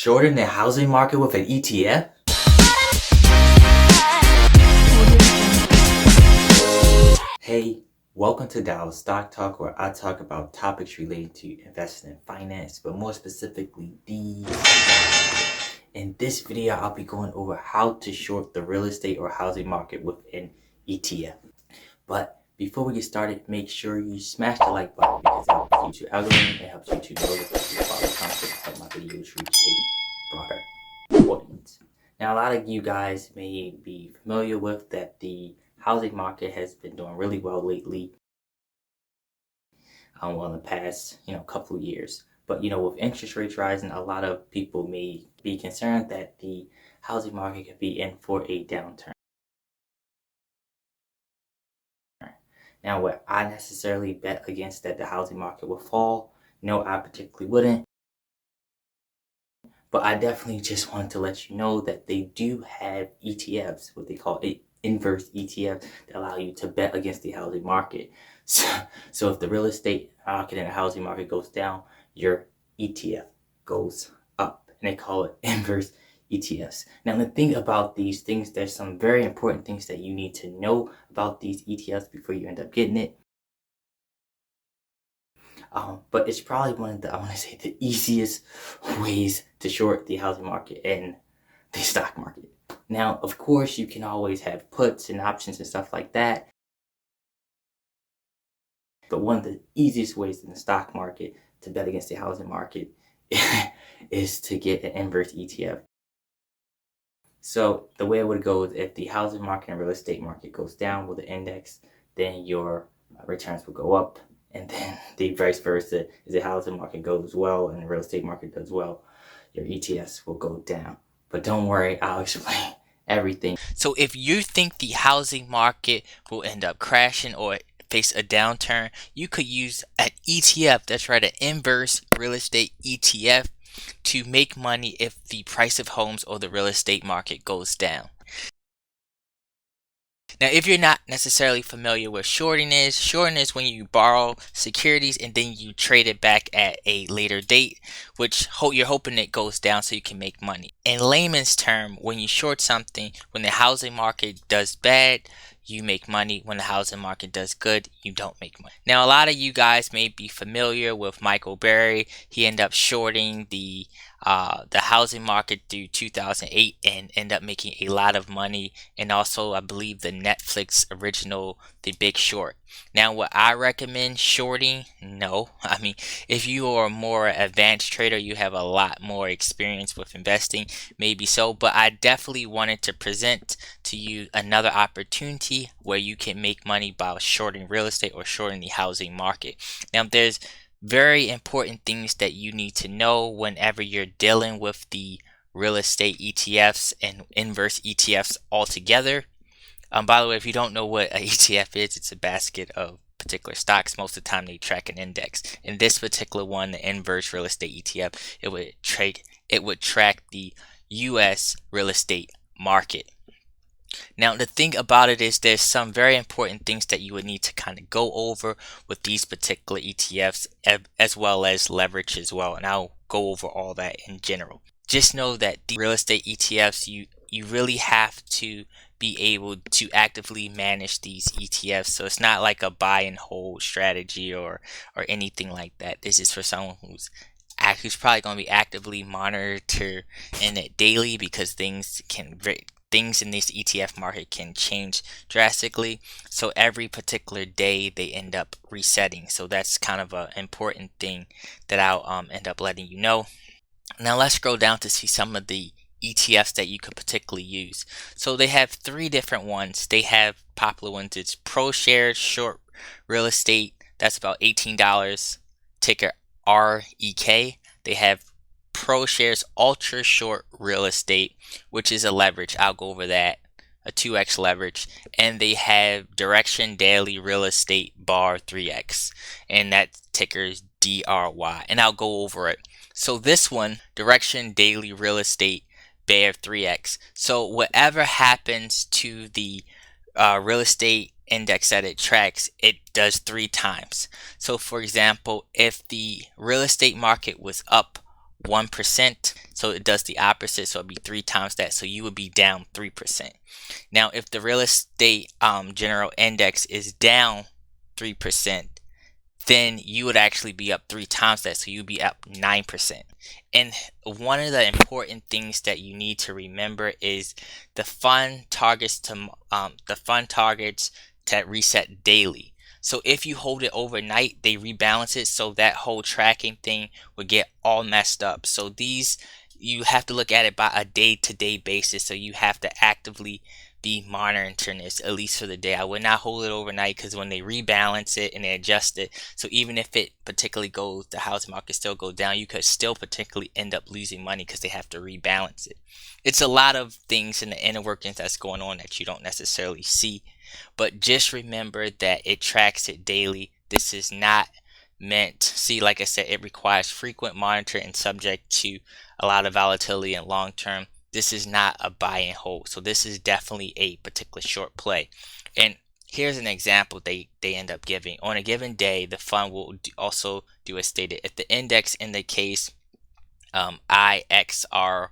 Shorting the housing market with an ETF? Hey, welcome to Dallas Stock Talk, where I talk about topics related to investing in finance, but more specifically these. In this video, I'll be going over how to short the real estate or housing market with an ETF. But before we get started, make sure you smash the like button because it helps YouTube algorithm. It helps YouTube know that you follow content that my videos reach a broader audience. Now, a lot of you guys may be familiar with that the housing market has been doing really well lately. In the past, couple of years. But with interest rates rising, a lot of people may be concerned that the housing market could be in for a downturn. Now, would I necessarily bet against that the housing market will fall? No, I particularly wouldn't. But I definitely just wanted to let you know that they do have ETFs, what they call inverse ETF, that allow you to bet against the housing market. So if the real estate market and the housing market goes down, your ETF goes up. And they call it inverse ETFs. Now, the thing about these things, there's some very important things that you need to know about these ETFs before you end up getting it. But it's probably one of the easiest ways to short the housing market and the stock market. Now, of course, you can always have puts and options and stuff like that. But one of the easiest ways in the stock market to bet against the housing market is to get an inverse ETF. So the way it would go is if the housing market and real estate market goes down with the index, then your returns will go up. And then the vice versa, is the housing market goes well and the real estate market does well, your ETFs will go down. But don't worry, I'll explain everything. So if you think the housing market will end up crashing or face a downturn, you could use an ETF, that's right, an inverse real estate ETF, to make money if the price of homes or the real estate market goes down. Now, if you're not necessarily familiar with shorting is when you borrow securities and then you trade it back at a later date, which you're hoping it goes down so you can make money. In layman's term, when you short something, when the housing market does bad, you make money. When the housing market does good, you don't make money. Now, a lot of you guys may be familiar with Michael Burry. He ended up shorting the housing market through 2008 and end up making a lot of money, and also I believe the Netflix original The Big Short. Now, would I recommend shorting? No. I mean, if you are a more advanced trader, you have a lot more experience with investing, maybe so, but I definitely wanted to present to you another opportunity where you can make money by shorting real estate or shorting the housing market. Now, there's very important things that you need to know whenever you're dealing with the real estate ETFs and inverse ETFs altogether. By the way, if you don't know what an ETF is, it's a basket of particular stocks. Most of the time they track an index. In this particular one, the inverse real estate ETF, it would track the US real estate market. Now, the thing about it is there's some very important things that you would need to kind of go over with these particular ETFs, as well as leverage as well. And I'll go over all that in general. Just know that the real estate ETFs, you really have to be able to actively manage these ETFs. So it's not like a buy and hold strategy or anything like that. This is for someone who's probably going to be actively monitoring it daily, because things in this ETF market can change drastically. So every particular day they end up resetting. So that's kind of an important thing that I'll end up letting you know. Now let's scroll down to see some of the ETFs that you could particularly use. So they have three different ones. They have popular ones. It's ProShares Short Real Estate. That's about $18. Ticker REK. They have ProShares Ultra Short Real Estate, which is a leverage. I'll go over that. A 2x leverage. And they have Direction Daily Real Estate Bar 3x. And that ticker is DRY. And I'll go over it. So this one, Direction Daily Real Estate Bar 3x. So whatever happens to the real estate index that it tracks, it does 3 times. So for example, if the real estate market was up 1%, so it does the opposite, so it'd be 3 times that, so you would be down 3%. Now if the real estate general index is down 3%, then you would actually be up 3 times that, so you'd be up 9%. And one of the important things that you need to remember is the fund targets to reset daily. So if you hold it overnight, they rebalance it, so that whole tracking thing would get all messed up. So these, you have to look at it by a day-to-day basis, so you have to actively be monitoring this, at least for the day. I would not hold it overnight, because when they rebalance it and they adjust it, so even if it particularly goes, the housing market still goes down, you could still particularly end up losing money because they have to rebalance it. It's a lot of things in the inner workings that's going on that you don't necessarily see, but just remember that it tracks it daily. This is not meant, see, like I said, it requires frequent monitoring and subject to a lot of volatility and long term. This is not a buy and hold, so this is definitely a particular short play. And here's an example they end up giving. On a given day, the fund will also do as stated. If the index indicates IXRE,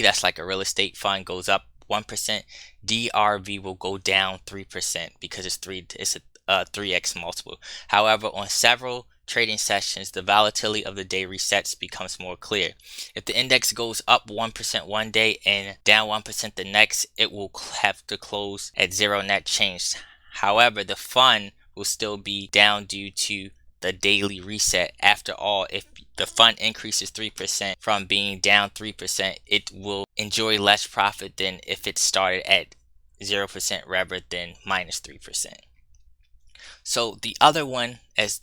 that's like a real estate fund, goes up 1%, DRV will go down 3% because it's a 3x multiple. However, on several trading sessions, the volatility of the day resets becomes more clear. If the index goes up 1% one day and down 1% the next, it will have to close at zero net change. However, the fund will still be down due to the daily reset. After all, if the fund increases 3% from being down 3%, it will enjoy less profit than if it started at 0% rather than minus 3%. So the other one, as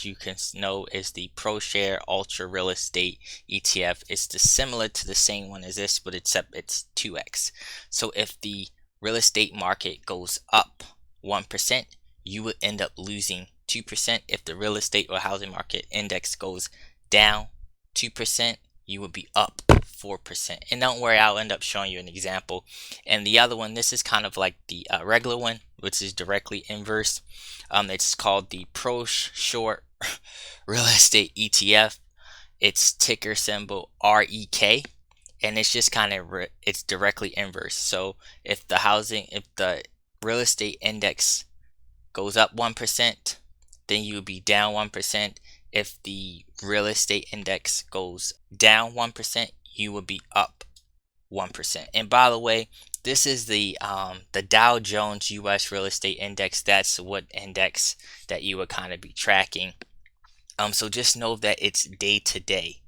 you can know, is the ProShare Ultra Real Estate ETF. It's similar to the same one as this, but except it's 2x. So if the real estate market goes up 1%, you would end up losing 2%. If the real estate or housing market index goes down 2%, you would be up 4%. And don't worry, I'll end up showing you an example. And the other one, this is kind of like the regular one, which is directly inverse. It's called the Pro Short Real Estate ETF. Its ticker symbol REK, and it's just kind of it's directly inverse. So if the real estate index goes up 1%, then you would be down 1%. If the real estate index goes down 1%, you would be up 1%. And by the way, this is the Dow Jones US Real Estate Index. That's what index that you would kind of be tracking. So just know that it's day to day.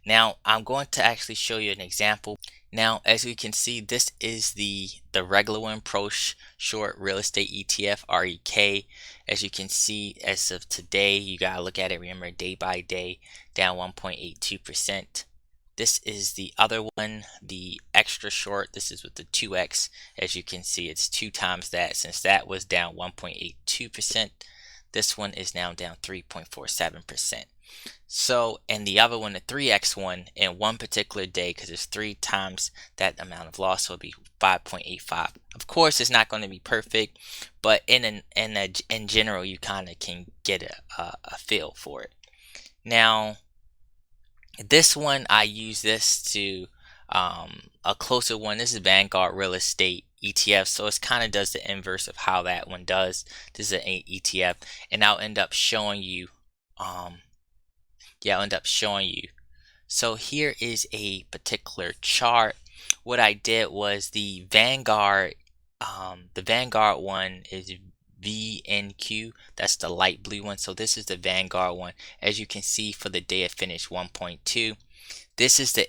Now I'm going to actually show you an example. Now, as you can see, this is the regular one, Pro Short Real Estate ETF, REK. As you can see, as of today, you gotta look at it, remember, day by day, down 1.82%. This is the other one, the extra short. This is with the 2x. As you can see, it's 2 times that. Since that was down 1.82%, this one is now down 3.47%. So, and the other one, the 3x one, in one particular day, because it's 3 times that amount of loss, so it'll be 5.85. Of course, it's not going to be perfect, but in general, you kind of can get a feel for it. Now, this one, I use this to a closer one. This is Vanguard Real Estate ETF, so it kind of does the inverse of how that one does. This is an ETF, and I'll end up showing you. I'll end up showing you. So here is a particular chart. What I did was the Vanguard one is VNQ. That's the light blue one. So this is the Vanguard one. As you can see, for the day it finished 1.2. This is the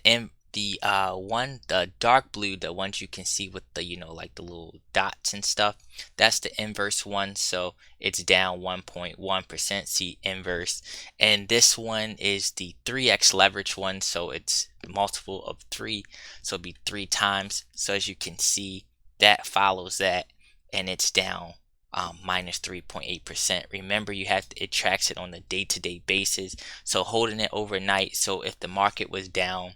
dark blue, the ones you can see with the, like the little dots and stuff. That's the inverse one, so it's down 1.1%, see inverse. And this one is the 3x leverage one, so it's multiple of 3, so it'll be 3 times. So as you can see, that follows that, and it's down minus 3.8%. Remember, it tracks it on the day-to-day basis, so holding it overnight. So if the market was down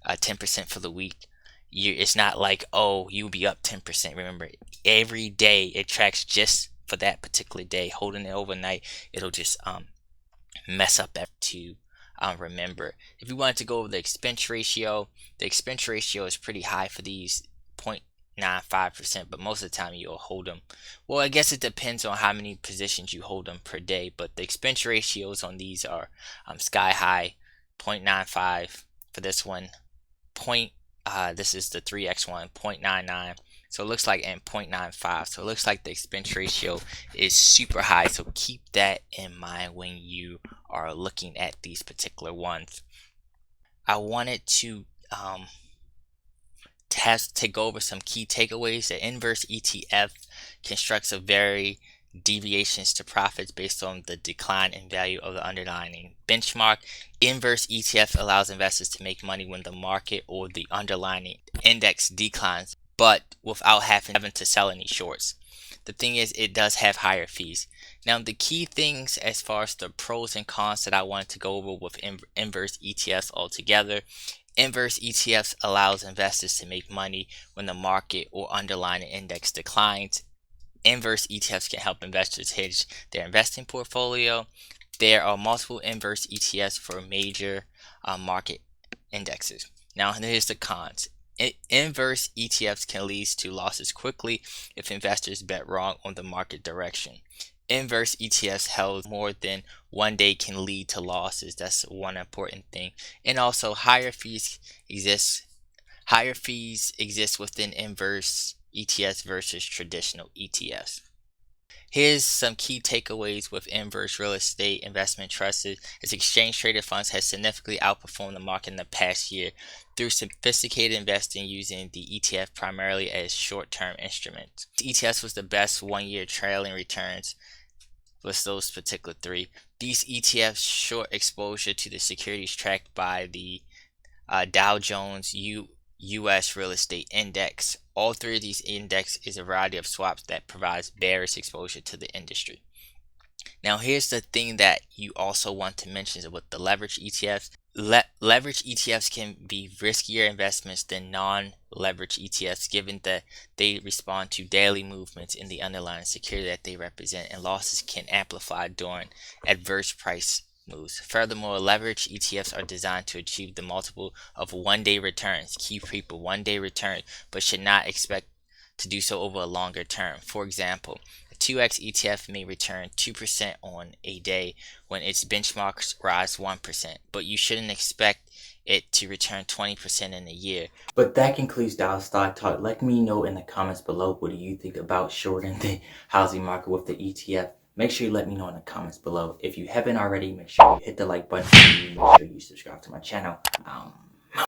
10% for the week, it's not like, oh, you'll be up 10%. Remember, every day it tracks just for that particular day. Holding it overnight, it'll just mess up to remember. If you wanted to go over the expense ratio is pretty high for these 0.95%, but most of the time you'll hold them. Well, I guess it depends on how many positions you hold them per day, but the expense ratios on these are sky high. 0.95 for this one. This is the 3x one, 0.99. So it looks like, and 0.95. So it looks like the expense ratio is super high. So keep that in mind when you are looking at these particular ones. I wanted to go over some key takeaways. The inverse ETF constructs a very deviations to profits based on the decline in value of the underlying benchmark. Inverse ETF allows investors to make money when the market or the underlying index declines, but without having to sell any shorts. The thing is, it does have higher fees. Now, the key things as far as the pros and cons that I wanted to go over with inverse ETFs altogether. Inverse ETFs allows investors to make money when the market or underlying index declines. Inverse ETFs can help investors hedge their investing portfolio. There are multiple inverse ETFs for major market indexes. Now, here's the cons. Inverse ETFs can lead to losses quickly if investors bet wrong on the market direction. Inverse ETFs held more than one day can lead to losses. That's one important thing. And also, higher fees exist within inverse ETFs versus traditional ETFs. Here's some key takeaways with inverse real estate investment trusts. Its exchange traded funds has significantly outperformed the market in the past year through sophisticated investing using the ETF primarily as short-term instruments. ETFs was the best one-year trailing returns with those particular three. These ETFs short exposure to the securities tracked by the Dow Jones U.S. Real Estate Index. All three of these index is a variety of swaps that provides bearish exposure to the industry. Now, here's the thing that you also want to mention is with the leverage ETFs. Leverage ETFs can be riskier investments than non-leverage ETFs, given that they respond to daily movements in the underlying security that they represent, and losses can amplify during adverse price moves. Furthermore, leverage ETFs are designed to achieve the multiple of one-day returns. Key people, one-day return, but should not expect to do so over a longer term. For example, a 2x ETF may return 2% on a day when its benchmarks rise 1%, but you shouldn't expect it to return 20% in a year. But that concludes Dow Stock Talk. Let me know in the comments below, what do you think about shorting the housing market with the ETF? Make sure you let me know in the comments below. If you haven't already, make sure you hit the like button. Make sure you subscribe to my channel.